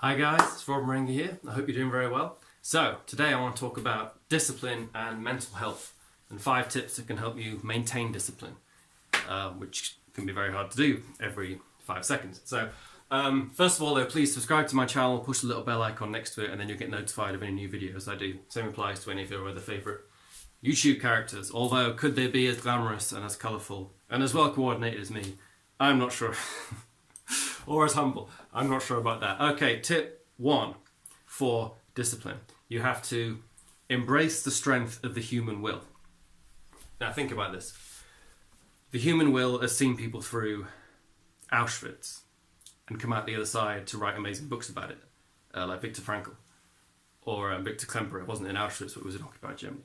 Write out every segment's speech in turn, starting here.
Hi guys, it's Marenghi here. I hope you're doing very well. So, today I want to talk about discipline and mental health and 5 tips that can help you maintain discipline, which can be very hard to do every 5 seconds. So, first of all though, please subscribe to my channel, push the little bell icon next to it, and then you'll get notified of any new videos I do. Same applies to any of your other favourite YouTube characters, although could they be as glamorous and as colourful and as well coordinated as me? I'm not sure. Or as humble. I'm not sure about that. Okay, tip 1 for discipline. You have to embrace the strength of the human will. Now think about this. The human will has seen people through Auschwitz and come out the other side to write amazing books about it, like Viktor Frankl or Viktor Klemperer. It wasn't in Auschwitz, but it was in occupied Germany.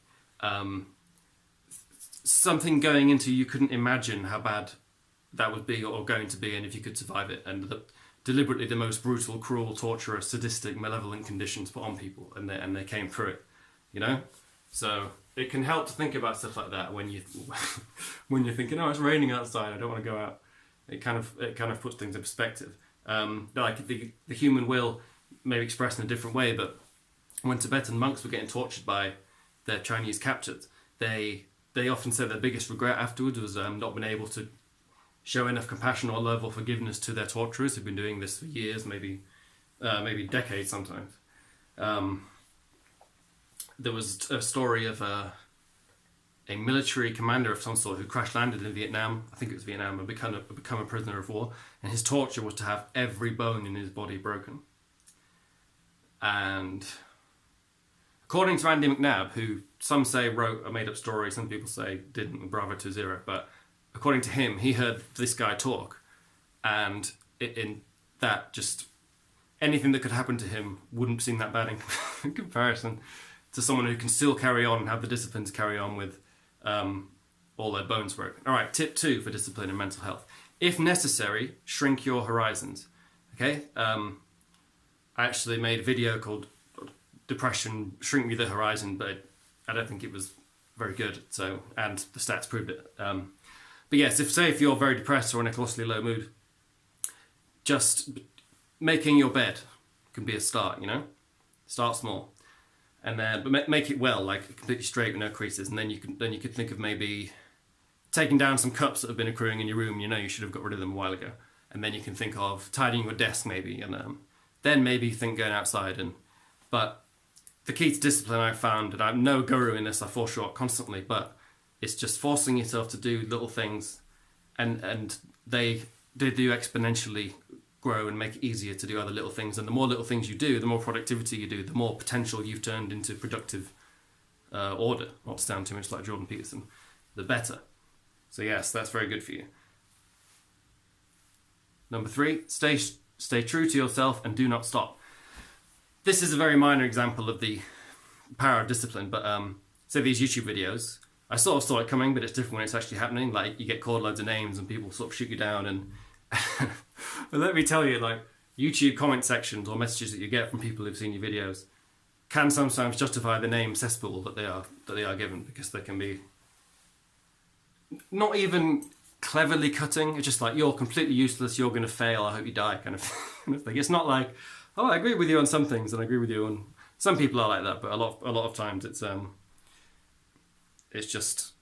Something going into you couldn't imagine how bad that would be or going to be, and if you could survive it, and deliberately the most brutal, cruel, torturous, sadistic, malevolent conditions put on people, and they came through it, you know. So it can help to think about stuff like that when you when you're thinking, oh, it's raining outside, I don't want to go out. It kind of puts things in perspective. Like the human will may be expressed in a different way, but when Tibetan monks were getting tortured by their Chinese captors, they often said their biggest regret afterwards was not being able to show enough compassion or love or forgiveness to their torturers who've been doing this for years, maybe decades sometimes. There was a story of a military commander of some sort who crash landed in Vietnam, I think it was Vietnam, and become a prisoner of war, and his torture was to have every bone in his body broken. And according to Andy McNabb, who some say wrote a made-up story, some people say didn't, bravo to zero, but according to him, he heard this guy talk, and in that, just anything that could happen to him wouldn't seem that bad in comparison to someone who can still carry on and have the discipline to carry on with all their bones broken. All right, tip 2 for discipline and mental health. If necessary, shrink your horizons. Okay? I actually made a video called Depression, Shrink Me the Horizon, but I don't think it was very good, so, and the stats proved it. But yes, if you're very depressed or in a colossally low mood, just making your bed can be a start, you know? Start small. And then, but make it well, like completely straight with no creases, and then you could think of maybe taking down some cups that have been accruing in your room. You know you should have got rid of them a while ago. And then you can think of tidying your desk maybe, and then maybe think going outside. But the key to discipline I've found, and I'm no guru in this, I fall short constantly, but it's just forcing yourself to do little things, and they do exponentially grow and make it easier to do other little things. And the more little things you do, the more productivity you do, the more potential you've turned into productive order, not to sound too much like Jordan Peterson, the better. So yes, that's very good for you. Number 3, stay true to yourself and do not stop. This is a very minor example of the power of discipline, but say these YouTube videos, I sort of saw it coming, but it's different when it's actually happening. Like, you get called loads of names and people sort of shoot you down, and but let me tell you, like, YouTube comment sections or messages that you get from people who've seen your videos can sometimes justify the name cesspool that they are given, because they can be not even cleverly cutting. It's just like, you're completely useless, you're going to fail, I hope you die, kind of thing. It's not like, oh, I agree with you on some things and I agree with you on some people are like that, but a lot of times it's just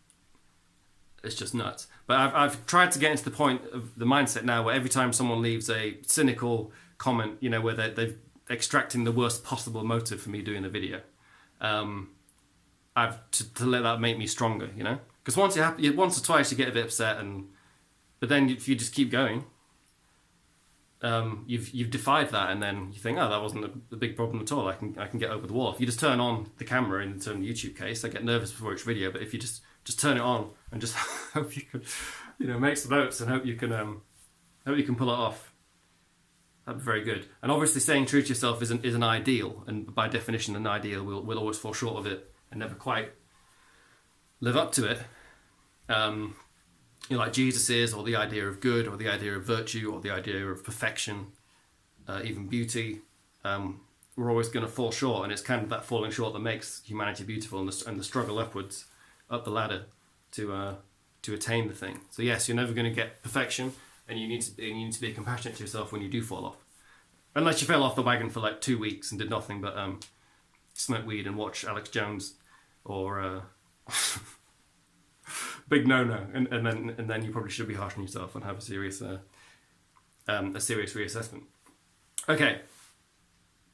nuts. But I've tried to get into the point of the mindset now where every time someone leaves a cynical comment, you know, where they're extracting the worst possible motive for me doing the video, I've to let that make me stronger, you know. Because once or twice you get a bit upset, but then if you just keep going, you've defied that, and then you think, oh, that wasn't a big problem at all. I can get over the wall. If you just turn on the camera, in the YouTube case, I get nervous before each video, but if you just turn it on and just hope you can, you know, make some notes and hope you can pull it off, that'd be very good. And obviously, staying true to yourself is an ideal, and by definition, an ideal will always fall short of it and never quite live up to it. You know, like Jesus is, or the idea of good, or the idea of virtue, or the idea of perfection, even beauty. We're always going to fall short, and it's kind of that falling short that makes humanity beautiful, and the struggle upwards, up the ladder, to attain the thing. So yes, you're never going to get perfection, and you need to be compassionate to yourself when you do fall off. Unless you fell off the wagon for like 2 weeks and did nothing but smoke weed and watch Alex Jones or big no-no, and then you probably should be harsh on yourself and have a serious reassessment. Okay,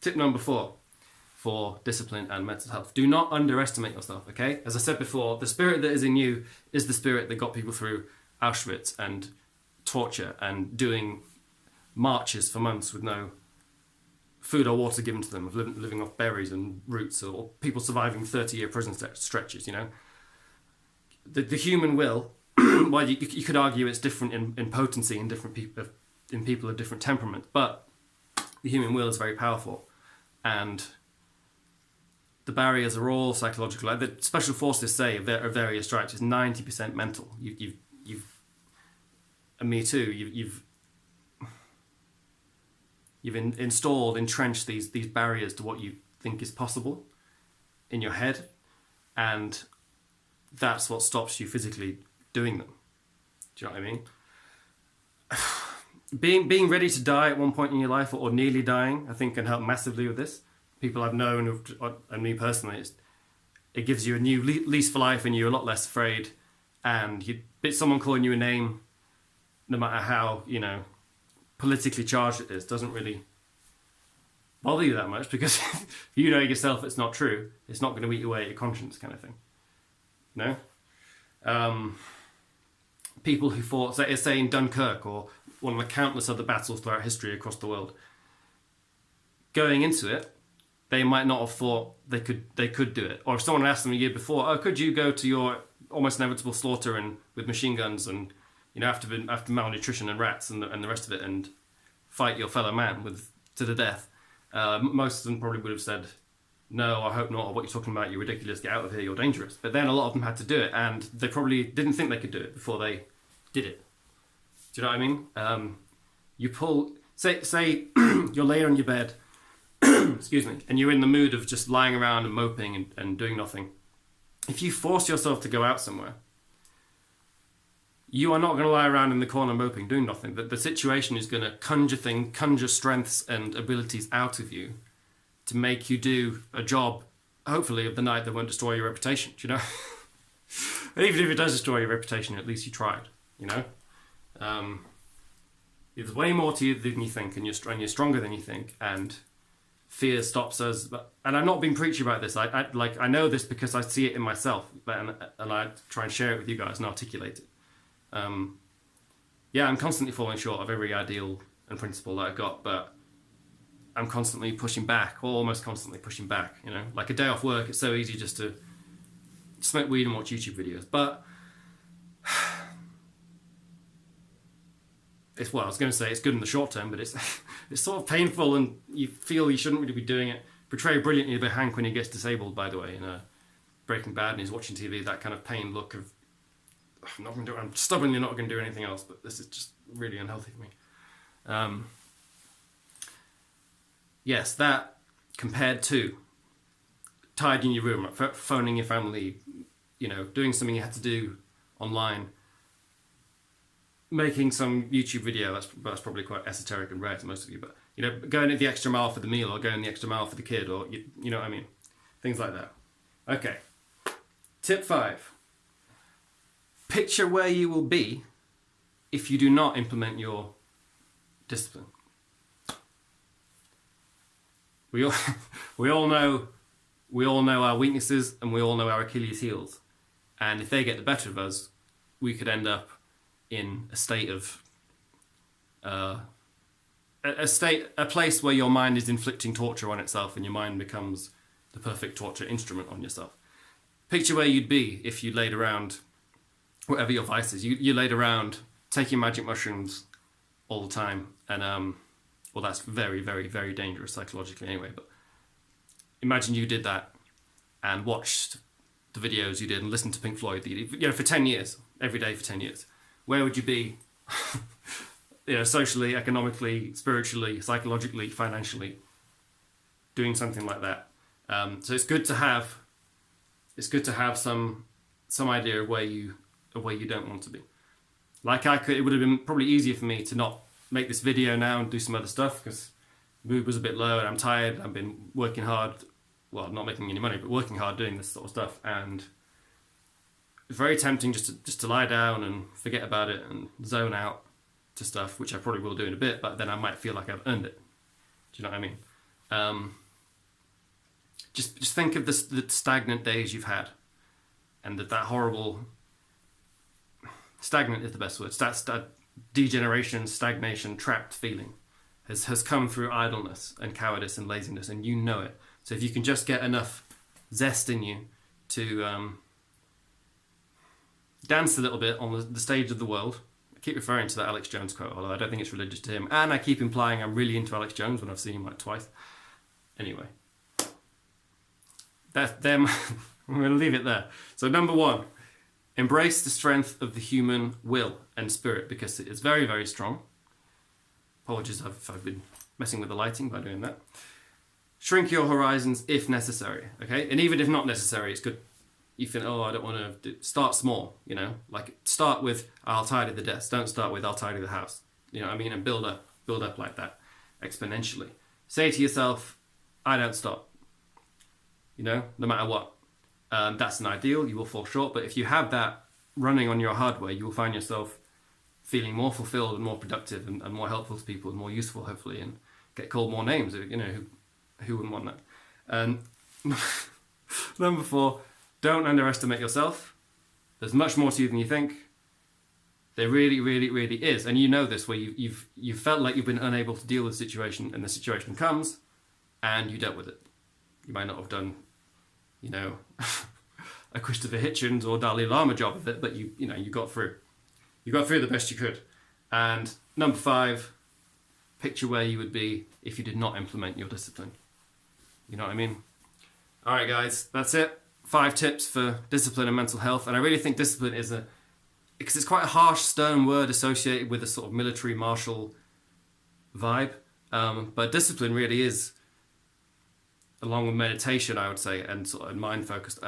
tip number 4 for discipline and mental health: do not underestimate yourself. Okay, as I said before, the spirit that is in you is the spirit that got people through Auschwitz and torture and doing marches for months with no food or water given to them, of living off berries and roots, or people surviving 30-year prison stretches. You know, the human will. Well, you could argue it's different in potency in different people, in people of different temperament, but the human will is very powerful, and the barriers are all psychological. Like the special forces say of various stripes, is 90% mental. You've and me too. You've entrenched these barriers to what you think is possible in your head, and that's what stops you physically doing them. Do you know what I mean? Being ready to die at one point in your life, or nearly dying, I think can help massively with this. People I've known, and me personally, it gives you a new lease for life, and you're a lot less afraid. And someone calling you a name, no matter how politically charged it is, doesn't really bother you that much, because you know yourself it's not true. It's not going to eat away at your conscience, kind of thing. No. People who fought, say in Dunkirk, or one of the countless other battles throughout history across the world, going into it, they might not have thought they could do it. Or if someone asked them a year before, "Oh, could you go to your almost inevitable slaughter and with machine guns and after malnutrition and rats and the rest of it, and fight your fellow man to the death?" Most of them probably would have said, "No, I hope not. Or what you're talking about? You're ridiculous. Get out of here. You're dangerous." But then a lot of them had to do it, and they probably didn't think they could do it before they did it. Do you know what I mean? You pull. Say you're laying on your bed. Excuse me, and you're in the mood of just lying around and moping and doing nothing. If you force yourself to go out somewhere, you are not going to lie around in the corner moping, doing nothing. The situation is going to conjure strengths and abilities out of you to make you do a job, hopefully of the night, that won't destroy your reputation. Do you know? And even if it does destroy your reputation, at least you tried. There's way more to you than you think, and you're stronger than you think, and fear stops us. And I'm not being preachy about this. I know this because I see it in myself, and I try and share it with you guys and articulate it. I'm constantly falling short of every ideal and principle that I've got, but I'm constantly pushing back, or almost constantly pushing back. Like a day off work, it's so easy just to smoke weed and watch YouTube videos. But I was going to say it's good in the short term, but it's sort of painful, and you feel you shouldn't really be doing it. Portrayed brilliantly by Hank when he gets disabled, by the way, in Breaking Bad, and he's watching TV, that kind of pain look of, I'm stubbornly not going to do anything else, but this is just really unhealthy for me. Yes, that compared to tidying your room, phoning your family, doing something you had to do online, making some YouTube video, that's probably quite esoteric and rare to most of you, but going the extra mile for the meal, or going the extra mile for the kid, or you know what I mean, things like that. Okay, tip 5: picture where you will be if you do not implement your discipline. We all know our weaknesses, and we all know our Achilles heels, and if they get the better of us, we could end up in a state of a place where your mind is inflicting torture on itself, and your mind becomes the perfect torture instrument on yourself. Picture where you'd be if you laid around, whatever your vice is, you laid around taking magic mushrooms all the time, and that's very, very, very dangerous psychologically anyway, but imagine you did that and watched the videos you did and listened to Pink Floyd that you did, for 10 years, every day for 10 years. Where would you be? Socially, economically, spiritually, psychologically, financially, doing something like that. So it's good to have some idea of where you don't want to be. It would have been probably easier for me to not make this video now and do some other stuff, because mood was a bit low and I'm tired. I've been working hard, well, not making any money, but working hard doing this sort of stuff, and it's very tempting just to lie down and forget about it and zone out to stuff, which I probably will do in a bit, but then I might feel like I've earned it. Do you know what I mean? Just think of the stagnant days you've had, and that horrible, stagnant is the best word, that degeneration, stagnation, trapped feeling has come through idleness and cowardice and laziness, and you know it. So if you can just get enough zest in you to dance a little bit on the stage of the world. I keep referring to that Alex Jones quote, although I don't think it's religious to him, and I keep implying I'm really into Alex Jones when I've seen him like twice. Anyway, that's them. I'm going to leave it there. So number 1, embrace the strength of the human will and spirit, because it is very, very strong. Apologies if I've been messing with the lighting by doing that. Shrink your horizons if necessary, okay? And even if not necessary, it's good. You think, oh, I don't want to start small, you know? Like, start with, I'll tidy the desk. Don't start with, I'll tidy the house. You know what I mean? And build up like that, exponentially. Say to yourself, I don't stop. You know, no matter what. That's an ideal. You will fall short. But if you have that running on your hardware, you will find yourself feeling more fulfilled and more productive and more helpful to people and more useful, hopefully, and get called more names. You know, who wouldn't want that? And number 4, don't underestimate yourself. There's much more to you than you think. There really, really, really is. And you know this, where you've felt like you've been unable to deal with the situation, and the situation comes, and you dealt with it. You might not have done, you know, a Christopher Hitchens or Dalai Lama job of it, but you got through. You got through the best you could. And number 5, picture where you would be if you did not implement your discipline. You know what I mean? All right, guys, that's it. 5 tips for discipline and mental health. And I really think discipline is because it's quite a harsh, stern word associated with a sort of military martial vibe. But discipline really is, along with meditation, I would say, and sort of mind-focused,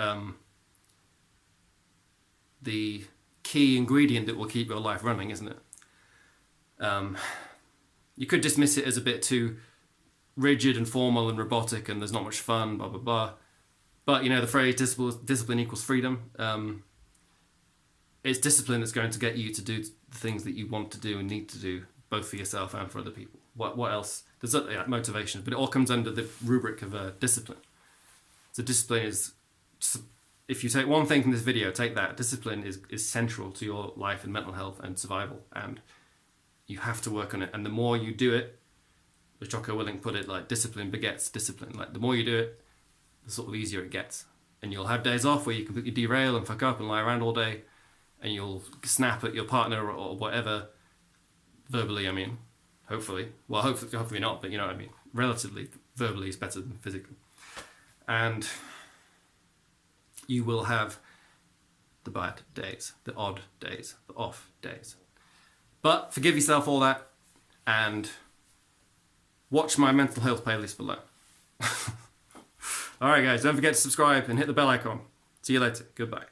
the key ingredient that will keep your life running, isn't it? You could dismiss it as a bit too rigid and formal and robotic, and there's not much fun, blah, blah, blah. But, you know, the phrase discipline equals freedom. It's discipline that's going to get you to do the things that you want to do and need to do, both for yourself and for other people. What else? There's motivation, but it all comes under the rubric of discipline. So discipline is, if you take one thing from this video, take that. Discipline is central to your life and mental health and survival, and you have to work on it. And the more you do it, as Jocko Willink put it, like, discipline begets discipline. Like, the more you do it, the sort of easier it gets. And you'll have days off where you completely derail and fuck up and lie around all day, and you'll snap at your partner or whatever, verbally, I mean, hopefully. Well, hopefully not, but you know what I mean. Relatively, verbally is better than physically. And you will have the bad days, the odd days, the off days. But forgive yourself all that, and watch my mental health playlist below. Alright guys, don't forget to subscribe and hit the bell icon. See you later. Goodbye.